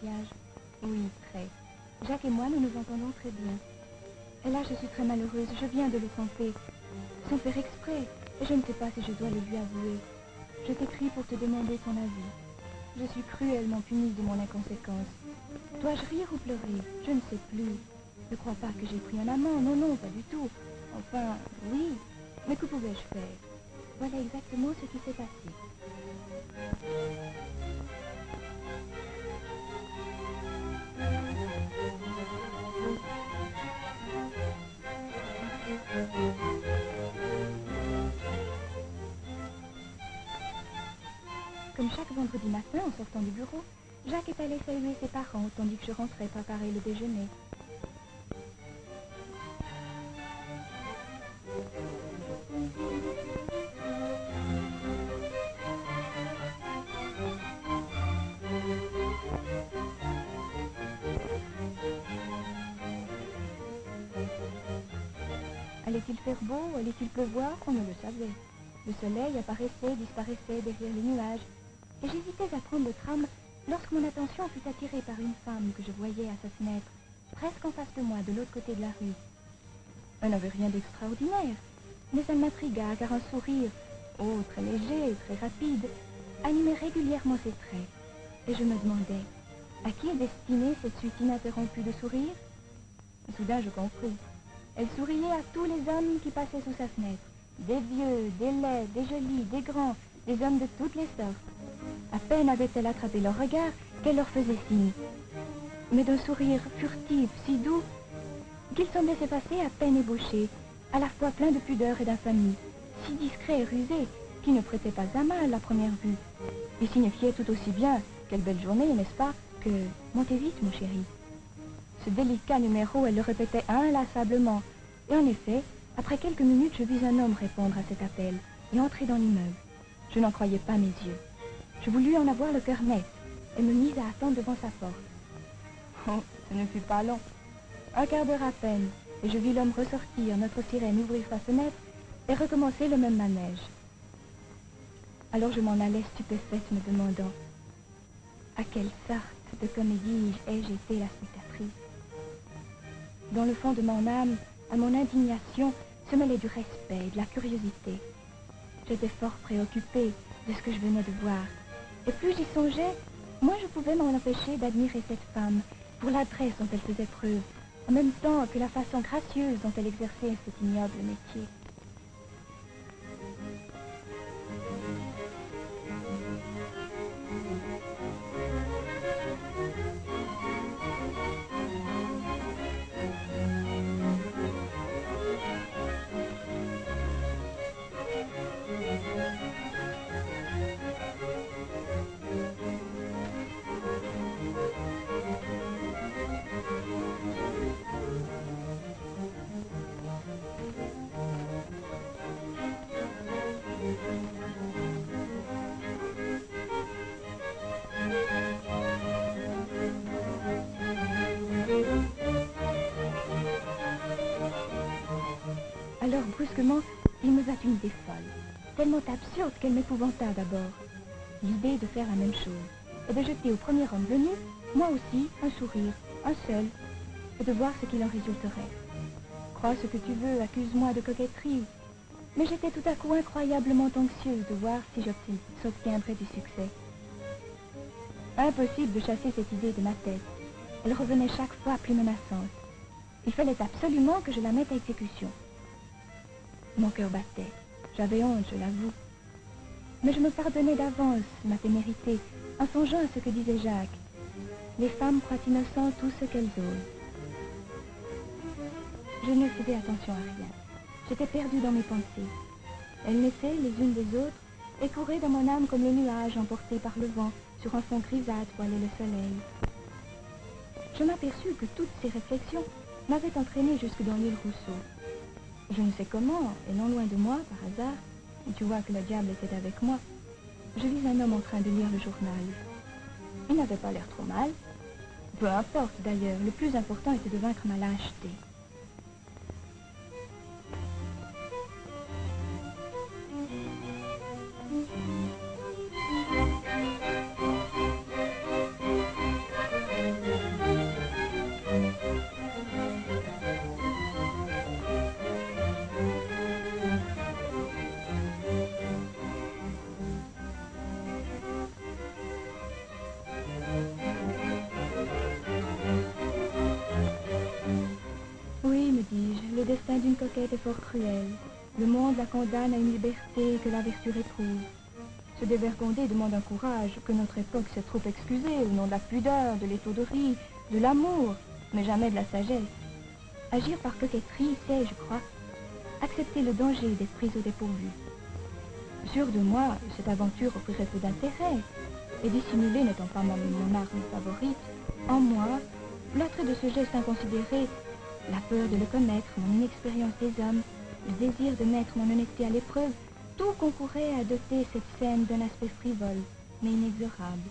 mariage. Oui, très. Jacques et moi, nous nous entendons très bien. Et là, je suis très malheureuse. Je viens de le tromper. Sans faire exprès. Et je ne sais pas si je dois le lui avouer. Je t'écris pour te demander ton avis. Je suis cruellement punie de mon inconséquence. Dois-je rire ou pleurer? Je ne sais plus. Ne crois pas que j'ai pris un amant. Non, non, pas du tout. Enfin, oui. Mais que pouvais-je faire? Voilà exactement ce qui s'est passé. Comme chaque vendredi matin, en sortant du bureau, Jacques est allé saluer ses parents, tandis que je rentrais préparer le déjeuner. Allait-il faire beau, allait-il pleuvoir? On ne le savait. Le soleil apparaissait, disparaissait derrière les nuages, et j'hésitais à prendre le tram lorsque mon attention fut attirée par une femme que je voyais à sa fenêtre, presque en face de moi, de l'autre côté de la rue. Elle n'avait rien d'extraordinaire, mais elle m'intrigua car un sourire, très léger, très rapide, animait régulièrement ses traits, et je me demandais, à qui est destinée cette suite ininterrompue de sourires? Soudain je compris. Elle souriait à tous les hommes qui passaient sous sa fenêtre. Des vieux, des laids, des jolis, des grands, des hommes de toutes les sortes. À peine avait-elle attrapé leur regard qu'elle leur faisait signe. Mais d'un sourire furtif, si doux, qu'il semblait s'effacer à peine ébauché, à la fois plein de pudeur et d'infamie, si discret et rusé, qu'il ne prêtait pas à mal à première vue. Il signifiait tout aussi bien, quelle belle journée, n'est-ce pas, que montez vite, mon chéri. Ce délicat numéro, elle le répétait inlassablement. Et en effet, après quelques minutes, je vis un homme répondre à cet appel et entrer dans l'immeuble. Je n'en croyais pas mes yeux. Je voulus en avoir le cœur net et me mis à attendre devant sa porte. Oh, ce ne fut pas long. Un quart d'heure à peine, et je vis l'homme ressortir, notre sirène ouvrir sa fenêtre et recommencer le même manège. Alors je m'en allais stupéfaite, me demandant à quelle sorte de comédie ai-je été la spectatrice. Dans le fond de mon âme, à mon indignation, se mêlait du respect et de la curiosité. J'étais fort préoccupée de ce que je venais de voir. Et plus j'y songeais, moins je pouvais m'en empêcher d'admirer cette femme pour l'adresse dont elle faisait preuve, en même temps que la façon gracieuse dont elle exerçait cet ignoble métier. Alors, brusquement, il me vint une idée folle, tellement absurde qu'elle m'épouvanta d'abord. L'idée de faire la même chose, et de jeter au premier homme venu, moi aussi, un sourire, un seul, et de voir ce qu'il en résulterait. Crois ce que tu veux, accuse-moi de coquetterie, mais j'étais tout à coup incroyablement anxieuse de voir si j'obtiendrais du succès. Impossible de chasser cette idée de ma tête. Elle revenait chaque fois plus menaçante. Il fallait absolument que je la mette à exécution. Mon cœur battait. J'avais honte, je l'avoue. Mais je me pardonnais d'avance ma témérité en songeant à ce que disait Jacques. Les femmes croient innocent tout ce qu'elles osent. Je ne faisais attention à rien. J'étais perdue dans mes pensées. Elles naissaient les unes des autres et couraient dans mon âme comme les nuages emportés par le vent sur un fond grisâtre où allait le soleil. Je m'aperçus que toutes ces réflexions m'avaient entraînée jusque dans l'île Rousseau. Je ne sais comment, et non loin de moi, par hasard, tu vois que le diable était avec moi, je vis un homme en train de lire le journal. Il n'avait pas l'air trop mal. Peu importe d'ailleurs, le plus important était de vaincre ma lâcheté. le destin d'une coquette est fort cruel. Le monde la condamne à une liberté que la vertu réprouve. Se dévergonder demande un courage que notre époque sait trop excuser au nom de la pudeur, de l'étourderie, de l'amour, mais jamais de la sagesse. Agir par coquetterie, c'est, je crois, accepter le danger d'être prise au dépourvu. Sûr de moi, cette aventure offrirait peu d'intérêt, et dissimuler n'étant pas mon arme favorite, en moi, l'attrait de ce geste inconsidéré, la peur de le connaître, mon inexpérience des hommes, le désir de mettre mon honnêteté à l'épreuve, tout concourait à doter cette scène d'un aspect frivole, mais inexorable.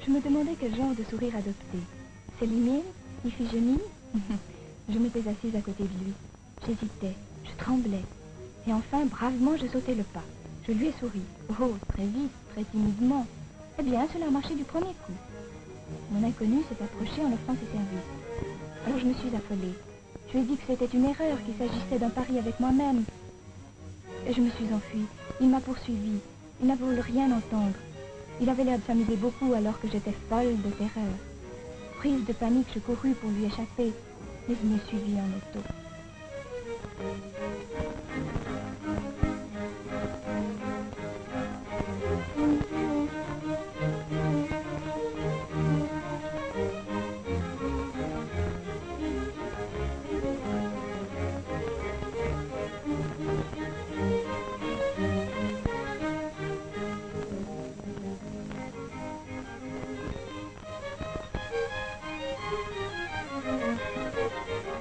Je me demandais quel genre de sourire adopter. Célimène, Iphigénie. Je m'étais assise à côté de lui. J'hésitais, je tremblais. Et enfin, bravement, je sautai le pas. Je lui ai souri. Oh, très vite, très timidement. Eh bien, cela a marché du premier coup. Mon inconnu s'est approché en offrant ses services. Alors je me suis affolée. Je lui ai dit que c'était une erreur, qu'il s'agissait d'un pari avec moi-même. Et je me suis enfuie. Il m'a poursuivie. Il n'a voulu rien entendre. Il avait l'air de s'amuser beaucoup alors que j'étais folle de terreur. Prise de panique, je courus pour lui échapper, mais il me suivit en auto.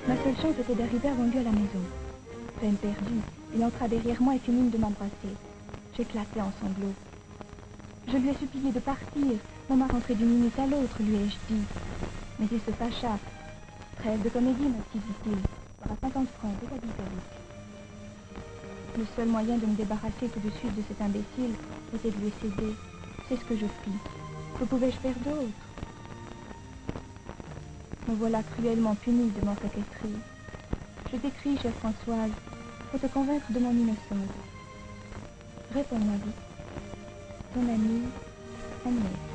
Ma seule chance était d'arriver avant lui à la maison. Peine perdue, il entra derrière moi et fit mine de m'embrasser. J'éclatai en sanglots. Je lui ai supplié de partir. Maman rentrait d'une minute à l'autre, lui ai-je dit. Mais il se fâcha. Trêve de comédie, ma petite, dit-il. Par 50 francs, déshabille vite. Le seul moyen de me débarrasser tout de suite de cet imbécile était de lui céder. C'est ce que je fis. Que pouvais-je faire d'autre? Me voilà cruellement punie de ma coquetterie. Je t'écris, chère Françoise, pour te convaincre de mon innocence. Réponds-moi vite. Ton amie, Agnès.